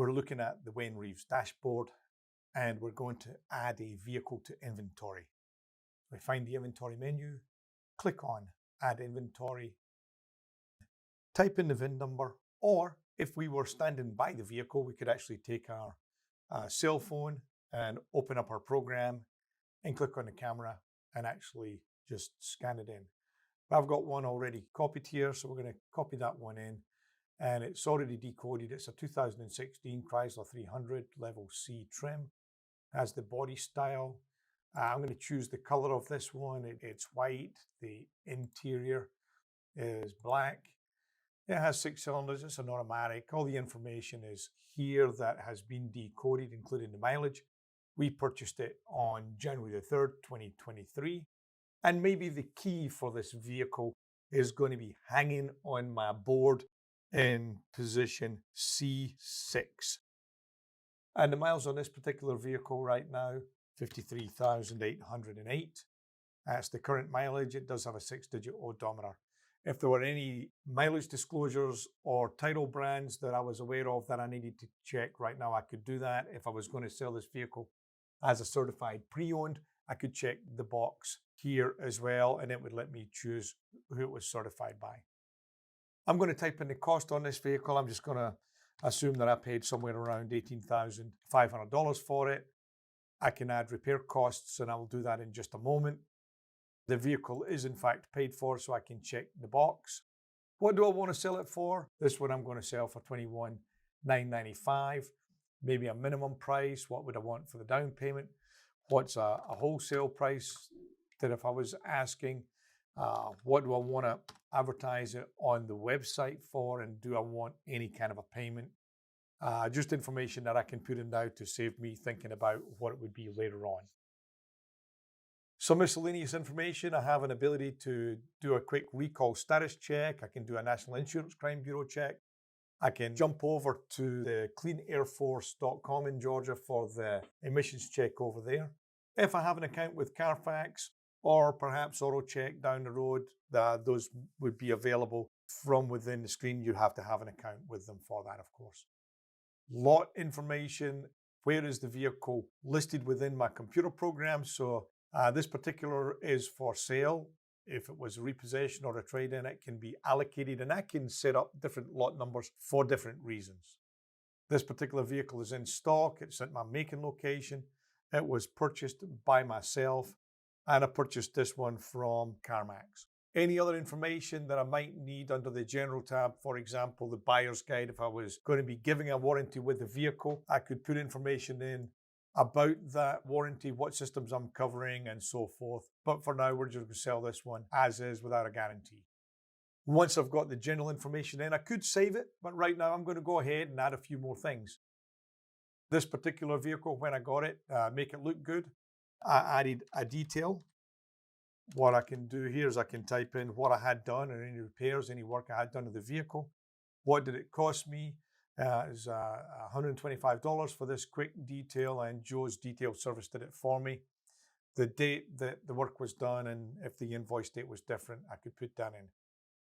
We're looking at the Reaves dashboard, and we're going to add a vehicle to inventory. We find the inventory menu, click on Add Inventory, type in the VIN number, or if we were standing by the vehicle, we could actually take our cell phone and open up our program and click on the camera and actually just scan it in. I've got one already copied here, so we're going to copy that one in, and it's already decoded. It's a 2016 Chrysler 300 level C trim, has the body style. I'm going to choose the color of this one. It's white. The interior is black. It has 6 cylinders. It's an automatic. All the information is here that has been decoded, including the mileage. We purchased it on January the 3rd, 2023. And maybe the key for this vehicle is going to be hanging on my board in position C6. And the miles on this particular vehicle right now, 53,808. That's the current mileage. It does have a 6-digit odometer. If there were any mileage disclosures or title brands that I was aware of that I needed to check right now, I could do that. If I was going to sell this vehicle as a certified pre-owned, I could check the box here as well, and it would let me choose who it was certified by. I'm going to type in the cost on this vehicle. I'm just going to assume that I paid somewhere around $18,500 for it. I can add repair costs, and I will do that in just a moment. The vehicle is in fact paid for, so I can check the box. What do I want to sell it for? This one I'm going to sell for $21,995, maybe a minimum price. What would I want for the down payment? What's a wholesale price that if I was asking? What do I want to advertise it on the website for, and do I want any kind of a payment? Just information that I can put in now to save me thinking about what it would be later on. Some miscellaneous information. I have an ability to do a quick recall status check. I can do a National Insurance Crime Bureau check. I can jump over to the cleanairforce.com in Georgia for the emissions check over there. If I have an account with Carfax or perhaps AutoCheck down the road, those would be available from within the screen. You have to have an account with them for that, of course. Lot information. Where is the vehicle listed within my computer program? So this particular is for sale. If it was a repossession or a trade-in, it can be allocated, and I can set up different lot numbers for different reasons. This particular vehicle is in stock. It's at my making location. It was purchased by myself, and I purchased this one from CarMax. Any other information that I might need under the general tab, for example, the buyer's guide, if I was going to be giving a warranty with the vehicle, I could put information in about that warranty, what systems I'm covering, and so forth. But for now, we're just going to sell this one as is without a guarantee. Once I've got the general information in, I could save it, but right now I'm going to go ahead and add a few more things. This particular vehicle, when I got it, make it look good, I added a detail. What I can do here is I can type in what I had done and any repairs, any work I had done to the vehicle. What did it cost me? Is $125 for this quick detail, and Joe's detail service did it for me. The date that the work was done, and if the invoice date was different, I could put that in.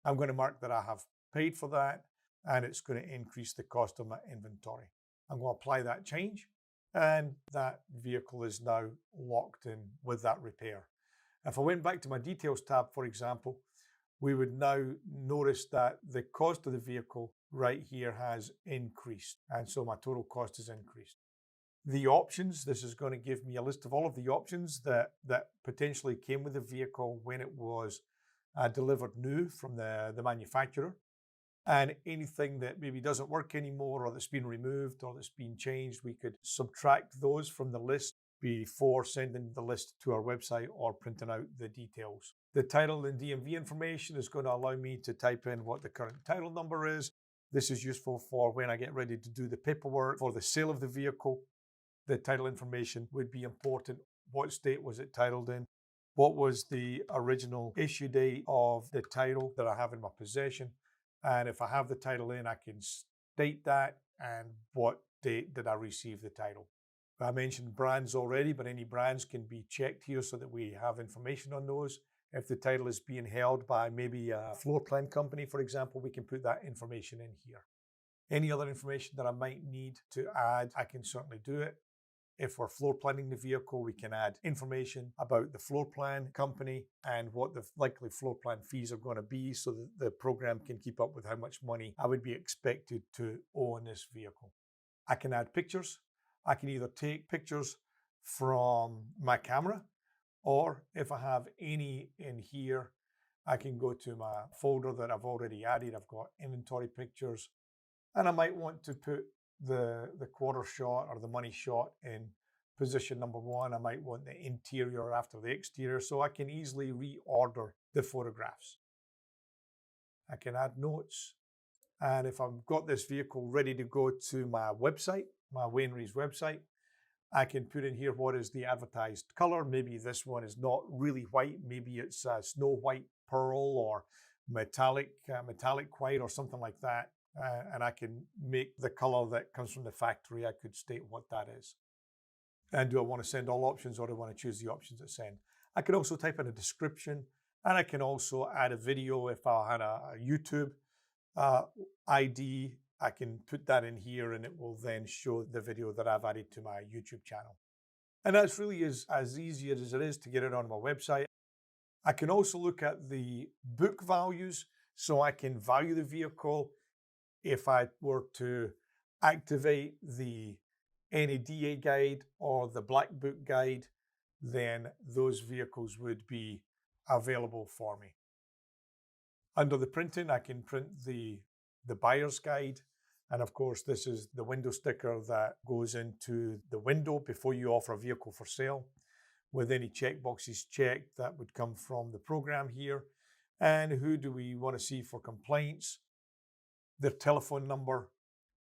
I'm going to mark that I have paid for that, and it's going to increase the cost of my inventory. I'm going to apply that change, and that vehicle is now locked in with that repair. If I went back to my details tab, for example, we would now notice that the cost of the vehicle right here has increased, and so my total cost has increased. The options, this is going to give me a list of all of the options that potentially came with the vehicle when it was delivered new from the manufacturer, and anything that maybe doesn't work anymore, or that's been removed, or that's been changed, we could subtract those from the list before sending the list to our website or printing out the details. The title and DMV information is going to allow me to type in what the current title number is. This is useful for when I get ready to do the paperwork for the sale of the vehicle. The title information would be important. What state was it titled in? What was the original issue date of the title that I have in my possession? And if I have the title in, I can state that, and what date did I receive the title. I mentioned brands already, but any brands can be checked here so that we have information on those. If the title is being held by maybe a floor plan company, for example, we can put that information in here. Any other information that I might need to add, I can certainly do it. If we're floor planning the vehicle, we can add information about the floor plan company and what the likely floor plan fees are going to be so that the program can keep up with how much money I would be expected to owe on this vehicle. I can add pictures. I can either take pictures from my camera, or if I have any in here, I can go to my folder that I've already added. I've got inventory pictures, and I might want to put the quarter shot or the money shot in position number 1. I might want the interior after the exterior, so I can easily reorder the photographs. I can add notes, and if I've got this vehicle ready to go to my website, my Reaves website, I can put in here what is the advertised color. Maybe this one is not really white. Maybe it's snow white pearl or metallic white or something like that. And I can make the color that comes from the factory. I could state what that is. And do I want to send all options, or do I want to choose the options that send? I can also type in a description, and I can also add a video. If I had a YouTube ID, I can put that in here and it will then show the video that I've added to my YouTube channel. And that's really as easy as it is to get it on my website. I can also look at the book values, so I can value the vehicle. If I were to activate the NADA guide or the Black Book guide, then those vehicles would be available for me. Under the printing, I can print the buyer's guide. And of course, this is the window sticker that goes into the window before you offer a vehicle for sale, with any checkboxes checked that would come from the program here. And who do we want to see for complaints? Their telephone number.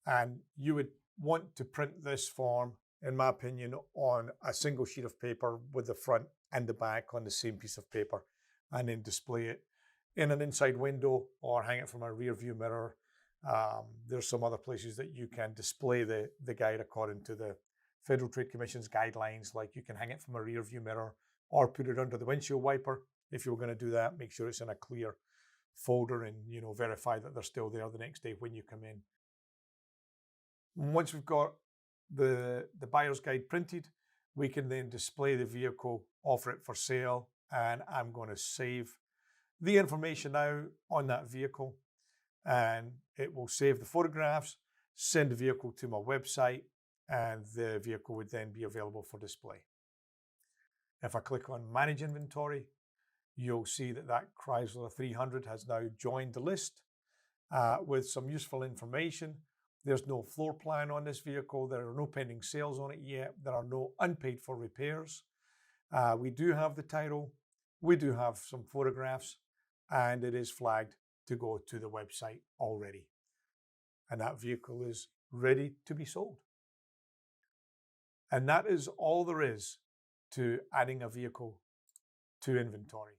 And you would want to print this form, in my opinion, on a single sheet of paper with the front and the back on the same piece of paper, and then display it in an inside window or hang it from a rear view mirror. There's some other places that you can display the guide according to the Federal Trade Commission's guidelines, like you can hang it from a rear view mirror or put it under the windshield wiper. If you're going to do that, make sure it's in a clear folder and verify that they're still there the next day when you come in. Once we've got the buyer's guide printed, we can then display the vehicle, offer it for sale, and I'm going to save the information now on that vehicle, and it will save the photographs, send the vehicle to my website, and the vehicle would then be available for display. If I click on Manage Inventory, you'll see that Chrysler 300 has now joined the list with some useful information. There's no floor plan on this vehicle. There are no pending sales on it yet. There are no unpaid for repairs. We do have the title. We do have some photographs, and it is flagged to go to the website already. And that vehicle is ready to be sold. And that is all there is to adding a vehicle to inventory.